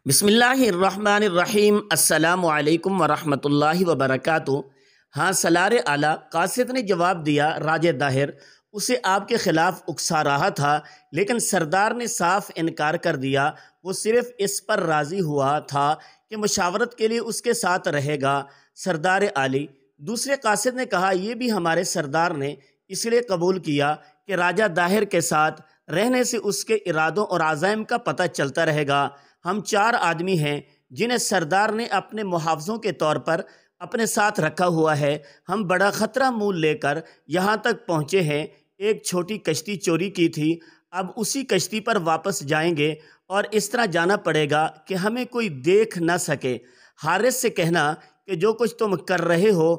بسم اللہ الرحمن الرحیم۔ السلام علیکم ورحمۃ اللہ وبرکاتہ۔ ہاں، سالار اعلیٰ قاصد نے جواب دیا۔ راجہ داہر اسے آپ کے خلاف اکسا رہا تھا، لیکن سردار نے صاف انکار کر دیا۔ وہ صرف اس پر راضی ہوا تھا کہ مشاورت کے لیے اس کے ساتھ رہے گا۔ سردار عالی دوسرے قاصد نے کہا، یہ بھی ہمارے سردار نے اس لیے قبول کیا کہ راجہ داہر کے ساتھ رہنے سے اس کے ارادوں اور عزائم کا پتہ چلتا رہے گا۔ ہم 4 آدمی ہیں جنہیں سردار نے اپنے محافظوں کے طور پر اپنے ساتھ رکھا ہوا ہے۔ ہم بڑا خطرہ مول لے کر یہاں تک پہنچے ہیں۔ ایک چھوٹی کشتی چوری کی تھی، اب اسی کشتی پر واپس جائیں گے اور اس طرح جانا پڑے گا کہ ہمیں کوئی دیکھ نہ سکے۔ حارث سے کہنا کہ جو کچھ تم کر رہے ہو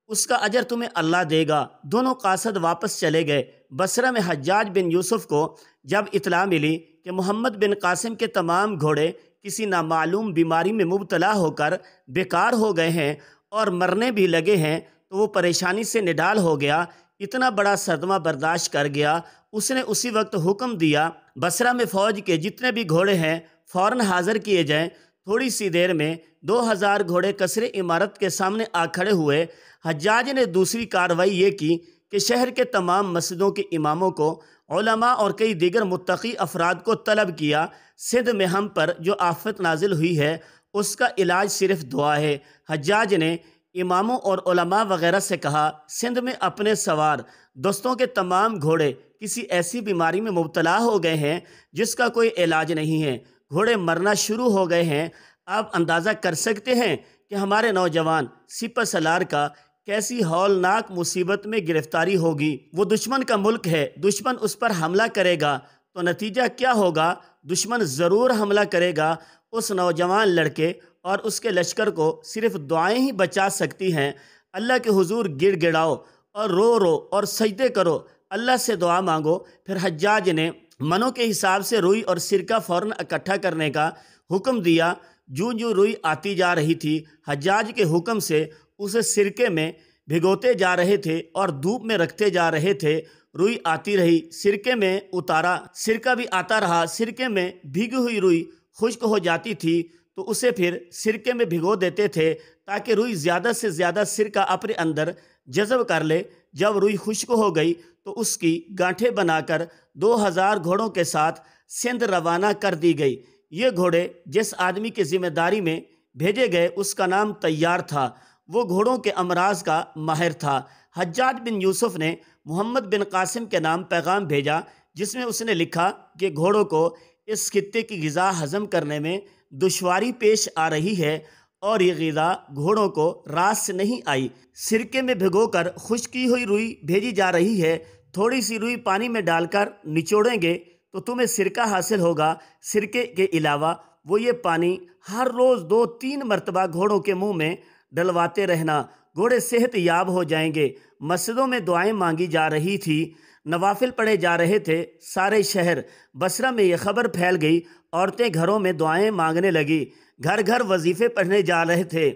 اس کا اجر تمہیں اللہ دے گا۔ دونوں قاصد واپس چلے گئے۔ بصرہ میں حجاج بن یوسف کو جب اطلاع ملی کہ محمد بن قاسم کے تمام گھوڑے کسی نامعلوم بیماری میں مبتلا ہو کر بیکار ہو گئے ہیں اور مرنے بھی لگے ہیں، تو وہ پریشانی سے نڈال ہو گیا۔ اتنا بڑا صدمہ برداشت کر گیا، اس نے اسی وقت حکم دیا بصرہ میں فوج کے جتنے بھی گھوڑے ہیں فوراً حاضر کیے جائیں۔ تھوڑی سی دیر میں 2000 گھوڑے قصر عمارت کے سامنے آ کھڑے ہوئے۔ حجاج نے دوسری کارروائی یہ کی کہ شہر کے تمام مسجدوں کے اماموں کو، علماء اور کئی دیگر متقی افراد کو طلب کیا۔ سندھ میں ہم پر جو آفت نازل ہوئی ہے اس کا علاج صرف دعا ہے۔ حجاج نے اماموں اور علماء وغیرہ سے کہا، سندھ میں اپنے سوار دوستوں کے تمام گھوڑے کسی ایسی بیماری میں مبتلا ہو گئے ہیں جس کا کوئی علاج نہیں ہے، گھوڑے مرنا شروع ہو گئے ہیں۔ آپ اندازہ کر سکتے ہیں کہ ہمارے نوجوان سپہ سالار کا کیسی ہولناک مصیبت میں گرفتاری ہوگی۔ وہ دشمن کا ملک ہے، دشمن اس پر حملہ کرے گا تو نتیجہ کیا ہوگا؟ دشمن ضرور حملہ کرے گا۔ اس نوجوان لڑکے اور اس کے لشکر کو صرف دعائیں ہی بچا سکتی ہیں۔ اللہ کے حضور گڑ گڑاؤ اور رو رو اور سجدے کرو، اللہ سے دعا مانگو۔ پھر حجاج نے منوں کے حساب سے روئی اور سرکہ فوراً اکٹھا کرنے کا حکم دیا۔ جو روئی آتی جا رہی تھی، حجاج کے حکم سے اسے سرکے میں بھگوتے جا رہے تھے اور دھوپ میں رکھتے جا رہے تھے۔ روئی آتی رہی، سرکے میں اتارا، سرکہ بھی آتا رہا۔ سرکے میں بھیگی ہوئی روئی خشک ہو جاتی تھی تو اسے پھر سرکے میں بھگو دیتے تھے تاکہ روئی زیادہ سے زیادہ سرکہ اپنے اندر جذب کر لے۔ جب روئی خشک ہو گئی تو اس کی گانٹھیں بنا کر 2000 گھوڑوں کے ساتھ سندھ روانہ کر دی گئی۔ یہ گھوڑے جس آدمی کی ذمہ داری میں بھیجے گئے اس کا نام طیار تھا، وہ گھوڑوں کے امراض کا ماہر تھا۔ حجاج بن یوسف نے محمد بن قاسم کے نام پیغام بھیجا جس میں اس نے لکھا کہ گھوڑوں کو اس خطے کی غذا ہضم کرنے میں دشواری پیش آ رہی ہے اور یہ غذا گھوڑوں کو رات سے نہیں آئی۔ سرکے میں بھگو کر خشک کی ہوئی روئی بھیجی جا رہی ہے۔ تھوڑی سی روئی پانی میں ڈال کر نچوڑیں گے تو تمہیں سرکہ حاصل ہوگا۔ سرکے کے علاوہ وہ یہ پانی ہر روز 2-3 مرتبہ گھوڑوں کے منہ میں ڈلواتے رہنا، گھوڑے صحت یاب ہو جائیں گے۔ مسجدوں میں دعائیں مانگی جا رہی تھی، نوافل پڑھے جا رہے تھے۔ سارے شہر بصرہ میں یہ خبر پھیل گئی، عورتیں گھروں میں دعائیں مانگنے لگی، گھر گھر وظیفے پڑھنے جا رہے تھے۔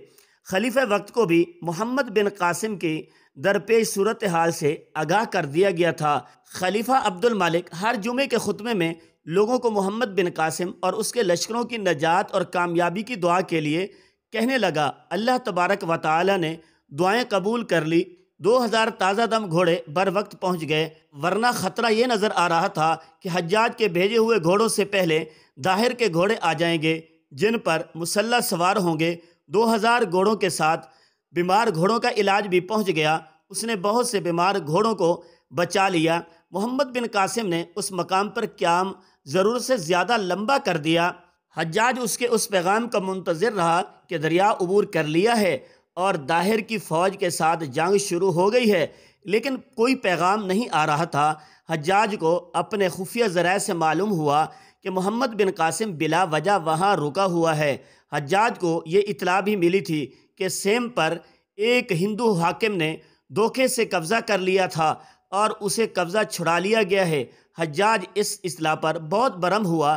خلیفہ وقت کو بھی محمد بن قاسم کی درپیش صورتحال سے آگاہ کر دیا گیا تھا۔ خلیفہ عبد الملک ہر جمعے کے خطبے میں لوگوں کو محمد بن قاسم اور اس کے لشکروں کی نجات اور کامیابی کی دعا کے لیے کہنے لگا۔ اللہ تبارک و تعالی نے دعائیں قبول کر لی۔ 2000 تازہ دم گھوڑے بر وقت پہنچ گئے، ورنہ خطرہ یہ نظر آ رہا تھا کہ حجاج کے بھیجے ہوئے گھوڑوں سے پہلے داہر کے گھوڑے آ جائیں گے جن پر مسلح سوار ہوں گے۔ 2000 گھوڑوں کے ساتھ بیمار گھوڑوں کا علاج بھی پہنچ گیا۔ اس نے بہت سے بیمار گھوڑوں کو بچا لیا۔ محمد بن قاسم نے اس مقام پر قیام ضرورت سے زیادہ لمبا کر دیا۔ حجاج اس کے اس پیغام کا منتظر رہا کہ دریا عبور کر لیا ہے اور داہر کی فوج کے ساتھ جنگ شروع ہو گئی ہے، لیکن کوئی پیغام نہیں آ رہا تھا۔ حجاج کو اپنے خفیہ ذرائع سے معلوم ہوا کہ محمد بن قاسم بلا وجہ وہاں رکا ہوا ہے۔ حجاج کو یہ اطلاع بھی ملی تھی کہ سیم پر ایک ہندو حاکم نے دھوکے سے قبضہ کر لیا تھا اور اسے قبضہ چھڑا لیا گیا ہے۔ حجاج اس اطلاع پر بہت برہم ہوا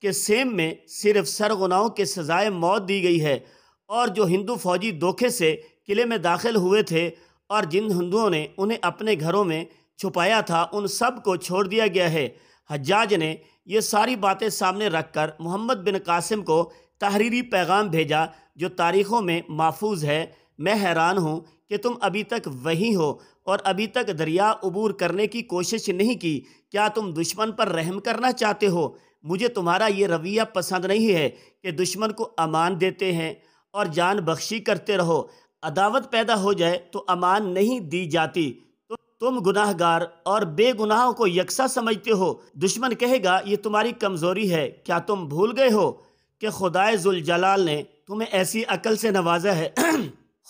کہ سیم میں صرف سرغناؤں کے سزائے موت دی گئی ہے، اور جو ہندو فوجی دھوکے سے قلعے میں داخل ہوئے تھے اور جن ہندوؤں نے انہیں اپنے گھروں میں چھپایا تھا ان سب کو چھوڑ دیا گیا ہے۔ حجاج نے یہ ساری باتیں سامنے رکھ کر محمد بن قاسم کو تحریری پیغام بھیجا جو تاریخوں میں محفوظ ہے۔ میں حیران ہوں کہ تم ابھی تک وہیں ہو اور ابھی تک دریا عبور کرنے کی کوشش نہیں کی۔ کیا تم دشمن پر رحم کرنا چاہتے ہو؟ مجھے تمہارا یہ رویہ پسند نہیں ہے کہ دشمن کو امان دیتے ہیں اور جان بخشی کرتے رہو۔ عداوت پیدا ہو جائے تو امان نہیں دی جاتی۔ تم گناہ گار اور بے گناہوں کو یکساں سمجھتے ہو۔ دشمن کہے گا یہ تمہاری کمزوری ہے۔ کیا تم بھول گئے ہو کہ خدائے ذوالجلال نے تمہیں ایسی عقل سے نوازا ہے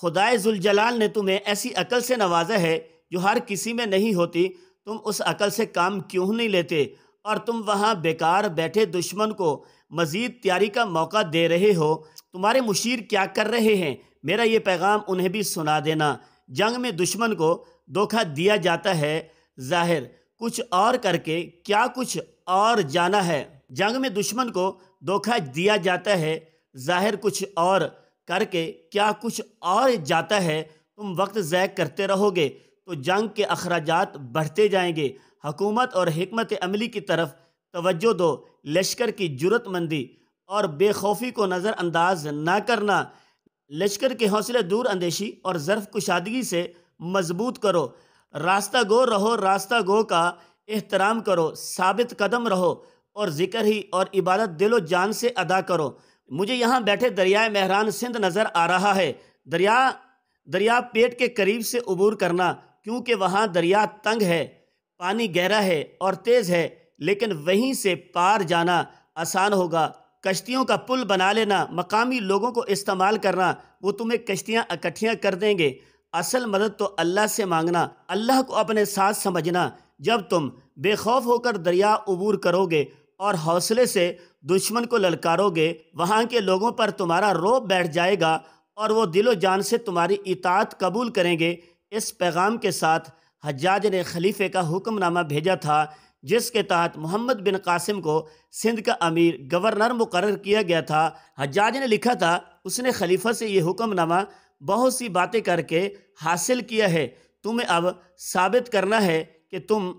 خدائے ذوالجلال نے تمہیں ایسی عقل سے نوازا ہے جو ہر کسی میں نہیں ہوتی۔ تم اس عقل سے کام کیوں نہیں لیتے اور تم وہاں بیکار بیٹھے دشمن کو مزید تیاری کا موقع دے رہے ہو؟ تمہارے مشیر کیا کر رہے ہیں؟ میرا یہ پیغام انہیں بھی سنا دینا۔ جنگ میں دشمن کو دھوکہ دیا جاتا ہے ظاہر کچھ اور کر کے کیا کچھ اور جانا ہے۔ جنگ میں دشمن کو دھوکہ دیا جاتا ہے ظاہر کچھ اور کر کے کیا کچھ اور جاتا ہے۔ تم وقت ضائع کرتے رہو گے تو جنگ کے اخراجات بڑھتے جائیں گے۔ حکومت اور حکمت عملی کی طرف توجہ دو۔ لشکر کی جرأت مندی اور بے خوفی کو نظر انداز نہ کرنا۔ لشکر کے حوصلے دور اندیشی اور ظرف کشادگی سے مضبوط کرو۔ راستہ گو رہو، راستہ گو کا احترام کرو، ثابت قدم رہو اور ذکر ہی اور عبادت دل و جان سے ادا کرو۔ مجھے یہاں بیٹھے دریائے مہران سندھ نظر آ رہا ہے۔ دریا پیٹ کے قریب سے عبور کرنا کیونکہ وہاں دریا تنگ ہے، پانی گہرا ہے اور تیز ہے، لیکن وہیں سے پار جانا آسان ہوگا۔ کشتیوں کا پل بنا لینا، مقامی لوگوں کو استعمال کرنا، وہ تمہیں کشتیاں اکٹھیاں کر دیں گے۔ اصل مدد تو اللہ سے مانگنا، اللہ کو اپنے ساتھ سمجھنا۔ جب تم بے خوف ہو کر دریا عبور کرو گے اور حوصلے سے دشمن کو للکارو گے، وہاں کے لوگوں پر تمہارا رعب بیٹھ جائے گا اور وہ دل و جان سے تمہاری اطاعت قبول کریں گے۔ اس پیغام کے ساتھ حجاج نے خلیفے کا حکم نامہ بھیجا تھا جس کے تحت محمد بن قاسم کو سندھ کا امیر گورنر مقرر کیا گیا تھا۔ حجاج نے لکھا تھا اس نے خلیفہ سے یہ حکم نامہ بہت سی باتیں کر کے حاصل کیا ہے۔ تمہیں اب ثابت کرنا ہے کہ تم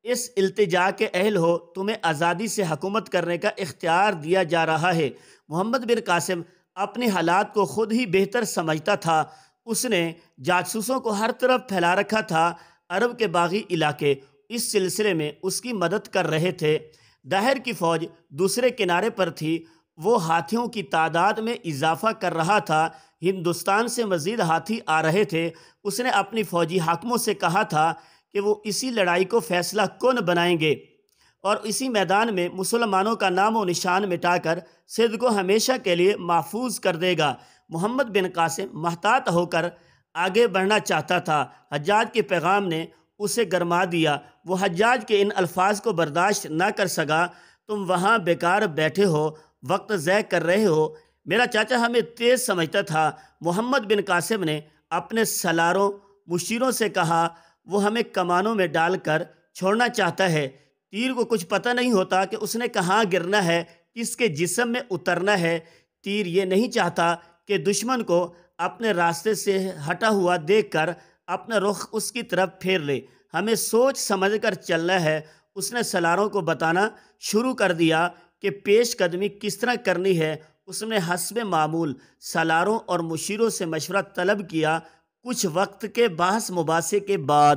اس التجا کے اہل ہو۔ تمہیں آزادی سے حکومت کرنے کا اختیار دیا جا رہا ہے۔ محمد بن قاسم اپنے حالات کو خود ہی بہتر سمجھتا تھا۔ اس نے جاسوسوں کو ہر طرف پھیلا رکھا تھا۔ عرب کے باغی علاقے اس سلسلے میں اس کی مدد کر رہے تھے۔ داہر کی فوج دوسرے کنارے پر تھی۔ وہ ہاتھیوں کی تعداد میں اضافہ کر رہا تھا۔ ہندوستان سے مزید ہاتھی آ رہے تھے۔ اس نے اپنی فوجی حاکموں سے کہا تھا کہ وہ اسی لڑائی کو فیصلہ کن بنائیں گے اور اسی میدان میں مسلمانوں کا نام و نشان مٹا کر سندھ کو ہمیشہ کے لیے محفوظ کر دے گا۔ محمد بن قاسم محتاط ہو کر آگے بڑھنا چاہتا تھا۔ حجاج کے پیغام نے اسے گرما دیا۔ وہ حجاج کے ان الفاظ کو برداشت نہ کر سکا۔ تم وہاں بیکار بیٹھے ہو، وقت ضائع کر رہے ہو۔ میرا چاچا ہمیں تیز سمجھتا تھا۔ محمد بن قاسم نے اپنے سالاروں مشیروں سے کہا وہ ہمیں کمانوں میں ڈال کر چھوڑنا چاہتا ہے۔ تیر کو کچھ پتہ نہیں ہوتا کہ اس نے کہاں گرنا ہے، کس کے جسم میں اترنا ہے۔ تیر یہ نہیں چاہتا کہ دشمن کو اپنے راستے سے ہٹا ہوا دیکھ کر اپنا رخ اس کی طرف پھیر لے۔ ہمیں سوچ سمجھ کر چلنا ہے۔ اس نے سالاروں کو بتانا شروع کر دیا کہ پیش قدمی کس طرح کرنی ہے۔ اس نے حسب معمول سالاروں اور مشیروں سے مشورہ طلب کیا۔ کچھ وقت کے بحث مباحثے کے بعد